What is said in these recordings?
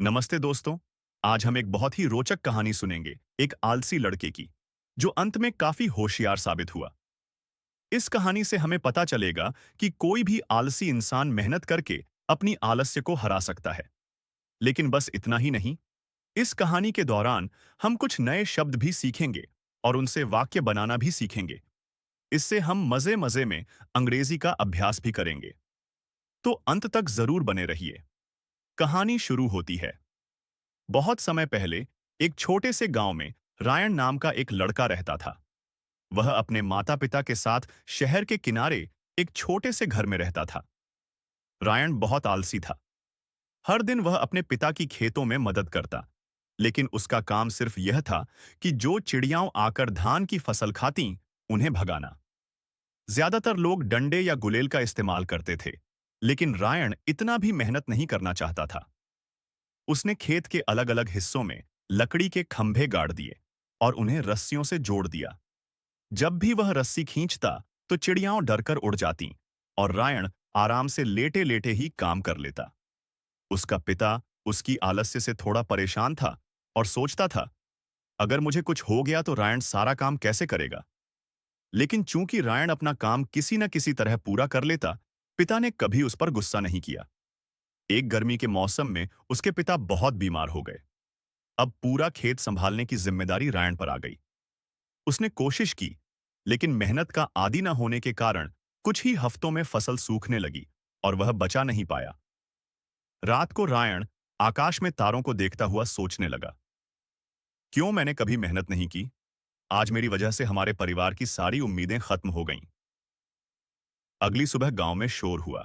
नमस्ते दोस्तों। आज हम एक बहुत ही रोचक कहानी सुनेंगे, एक आलसी लड़के की, जो अंत में काफी होशियार साबित हुआ। इस कहानी से हमें पता चलेगा कि कोई भी आलसी इंसान मेहनत करके अपनी आलस्य को हरा सकता है। लेकिन बस इतना ही नहीं, इस कहानी के दौरान हम कुछ नए शब्द भी सीखेंगे और उनसे वाक्य बनाना भी सीखेंगे। इससे हम मजे मजे में अंग्रेजी का अभ्यास भी करेंगे। तो अंत तक जरूर बने रहिए। कहानी शुरू होती है। बहुत समय पहले एक छोटे से गांव में रायन नाम का एक लड़का रहता था। वह अपने माता पिता के साथ शहर के किनारे एक छोटे से घर में रहता था। रायन बहुत आलसी था। हर दिन वह अपने पिता की खेतों में मदद करता, लेकिन उसका काम सिर्फ यह था कि जो चिड़ियाओं आकर धान की फसल खाती, उन्हें भगाना। ज्यादातर लोग डंडे या गुलेल का इस्तेमाल करते थे, लेकिन रायन इतना भी मेहनत नहीं करना चाहता था। उसने खेत के अलग अलग हिस्सों में लकड़ी के खंभे गाड़ दिए और उन्हें रस्सियों से जोड़ दिया। जब भी वह रस्सी खींचता तो चिड़ियाओं डरकर उड़ जातीं और रायन आराम से लेटे लेटे ही काम कर लेता। उसका पिता उसकी आलस्य से थोड़ा परेशान था और सोचता था, अगर मुझे कुछ हो गया तो रायन सारा काम कैसे करेगा। लेकिन चूंकि रायन अपना काम किसी न किसी तरह पूरा कर लेता, पिता ने कभी उस पर गुस्सा नहीं किया। एक गर्मी के मौसम में उसके पिता बहुत बीमार हो गए। अब पूरा खेत संभालने की जिम्मेदारी रायन पर आ गई। उसने कोशिश की, लेकिन मेहनत का आदी न होने के कारण कुछ ही हफ्तों में फसल सूखने लगी और वह बचा नहीं पाया। रात को रायन आकाश में तारों को देखता हुआ सोचने लगा, क्यों मैंने कभी मेहनत नहीं की। आज मेरी वजह से हमारे परिवार की सारी उम्मीदें खत्म हो गईं। अगली सुबह गांव में शोर हुआ।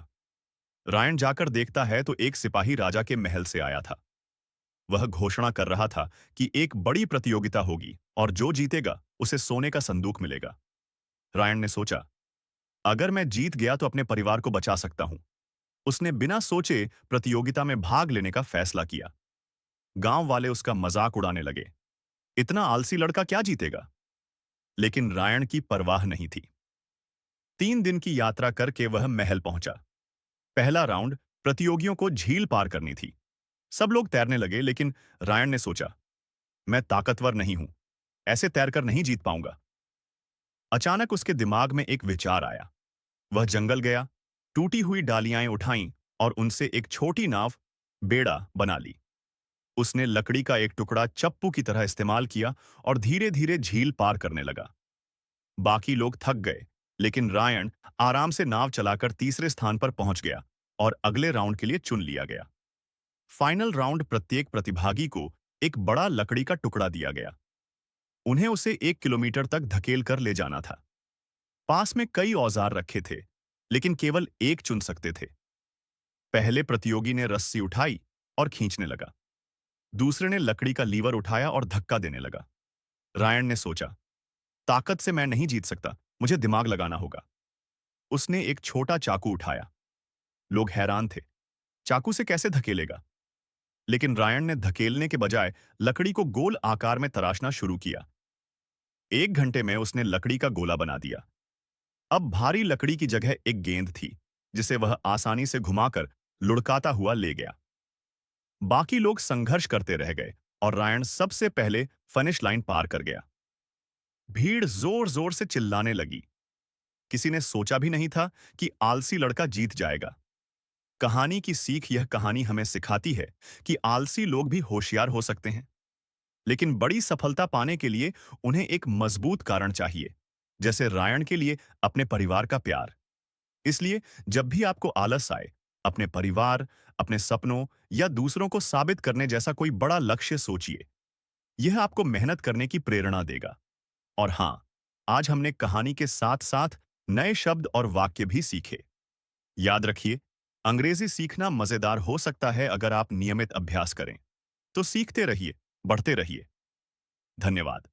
रायन जाकर देखता है तो एक सिपाही राजा के महल से आया था। वह घोषणा कर रहा था कि एक बड़ी प्रतियोगिता होगी और जो जीतेगा उसे सोने का संदूक मिलेगा। रायन ने सोचा, अगर मैं जीत गया तो अपने परिवार को बचा सकता हूं। उसने बिना सोचे प्रतियोगिता में भाग लेने का फैसला किया। गांव वाले उसका मजाक उड़ाने लगे, इतना आलसी लड़का क्या जीतेगा। लेकिन रायन की परवाह नहीं थी। 3 दिन की यात्रा करके वह महल पहुंचा। पहला राउंड प्रतियोगियों को झील पार करनी थी। सब लोग तैरने लगे, लेकिन रायन ने सोचा, मैं ताकतवर नहीं हूं, ऐसे तैरकर नहीं जीत पाऊंगा। अचानक उसके दिमाग में एक विचार आया। वह जंगल गया, टूटी हुई डालियां उठाईं और उनसे एक छोटी नाव, बेड़ा बना ली। उसने लकड़ी का एक टुकड़ा चप्पू की तरह इस्तेमाल किया और धीरे धीरे झील पार करने लगा। बाकी लोग थक गए, लेकिन रायन आराम से नाव चलाकर तीसरे स्थान पर पहुंच गया और अगले राउंड के लिए चुन लिया गया। फाइनल राउंड प्रत्येक प्रतिभागी को एक बड़ा लकड़ी का टुकड़ा दिया गया। उन्हें उसे 1 किलोमीटर तक धकेल कर ले जाना था। पास में कई औजार रखे थे, लेकिन केवल एक चुन सकते थे। पहले प्रतियोगी ने रस्सी उठाई और खींचने लगा। दूसरे ने लकड़ी का लीवर उठाया और धक्का देने लगा। रायन ने सोचा, ताकत से मैं नहीं जीत सकता, मुझे दिमाग लगाना होगा। उसने एक छोटा चाकू उठाया। लोग हैरान थे, चाकू से कैसे धकेलेगा। लेकिन रायन ने धकेलने के बजाय लकड़ी को गोल आकार में तराशना शुरू किया। 1 घंटे में उसने लकड़ी का गोला बना दिया। अब भारी लकड़ी की जगह एक गेंद थी, जिसे वह आसानी से घुमाकर लुढ़काता हुआ ले गया। बाकी लोग संघर्ष करते रह गए और रायन सबसे पहले फिनिश लाइन पार कर गया। भीड़ जोर जोर से चिल्लाने लगी। किसी ने सोचा भी नहीं था कि आलसी लड़का जीत जाएगा। कहानी की सीख, यह कहानी हमें सिखाती है कि आलसी लोग भी होशियार हो सकते हैं, लेकिन बड़ी सफलता पाने के लिए उन्हें एक मजबूत कारण चाहिए, जैसे रायन के लिए अपने परिवार का प्यार। इसलिए जब भी आपको आलस आए, अपने परिवार, अपने सपनों या दूसरों को साबित करने जैसा कोई बड़ा लक्ष्य सोचिए। यह आपको मेहनत करने की प्रेरणा देगा। और हाँ, आज हमने कहानी के साथ साथ नए शब्द और वाक्य भी सीखे। याद रखिए, अंग्रेजी सीखना मजेदार हो सकता है अगर आप नियमित अभ्यास करें। तो सीखते रहिए, बढ़ते रहिए। धन्यवाद।